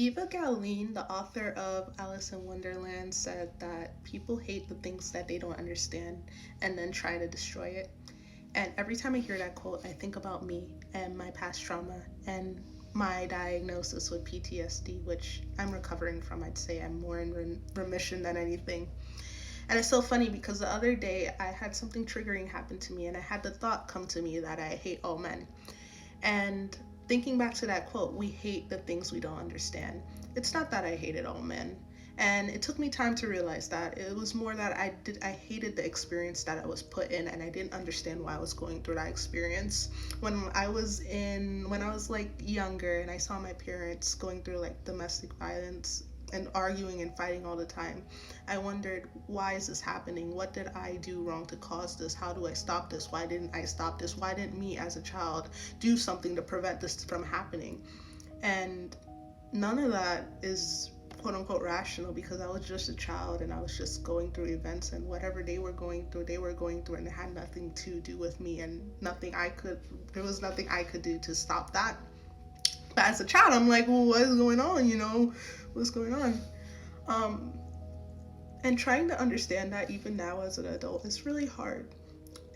Eva Gowleen, the author of Alice in Wonderland, said that people hate the things that they don't understand and then try to destroy it. And every time I hear that quote, I think about me and my past trauma and my diagnosis with PTSD, which I'm recovering from. I'd say I'm more in remission than anything. And it's so funny because the other day I had something triggering happen to me and I had the thought come to me that I hate all men. And thinking back to that quote, we hate the things we don't understand. It's not that I hated all men. And it took me time to realize that. It was more that I hated the experience that I was put in and I didn't understand why I was going through that experience. When I was like younger and I saw my parents going through like domestic violence and arguing and fighting all the time, I wondered, why is this happening? What did I do wrong to cause this? How do I stop this? Why didn't I stop this? Why didn't me as a child do something to prevent this from happening? And none of that is quote unquote rational because I was just a child and I was just going through events, and whatever they were going through, and it had nothing to do with me, and there was nothing I could do to stop that. But as a child, I'm like, well, what is going on? What's going on? Um, and trying to understand that even now as an adult is really hard.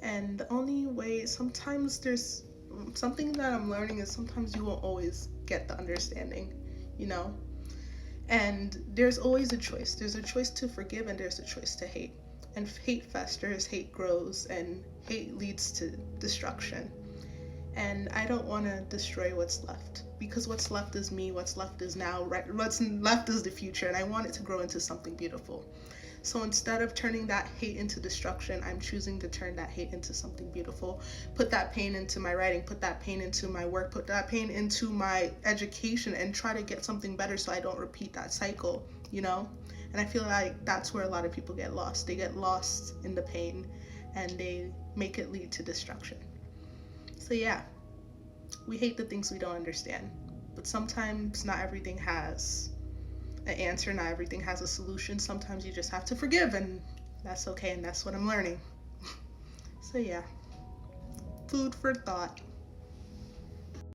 And the only way, sometimes there's something that I'm learning is sometimes you won't always get the understanding, you know? And there's always a choice. There's a choice to forgive and there's a choice to hate. And hate festers, hate grows, and hate leads to destruction. And I don't want to destroy what's left because what's left is me, what's left is now, right? What's left is the future, and I want it to grow into something beautiful. So instead of turning that hate into destruction, I'm choosing to turn that hate into something beautiful. Put that pain into my writing, put that pain into my work, put that pain into my education, and try to get something better so I don't repeat that cycle, you know? And I feel like that's where a lot of people get lost. They get lost in the pain and they make it lead to destruction. So yeah, we hate the things we don't understand, but sometimes not everything has an answer, not everything has a solution. Sometimes you just have to forgive, and that's okay, and that's what I'm learning. So yeah, food for thought.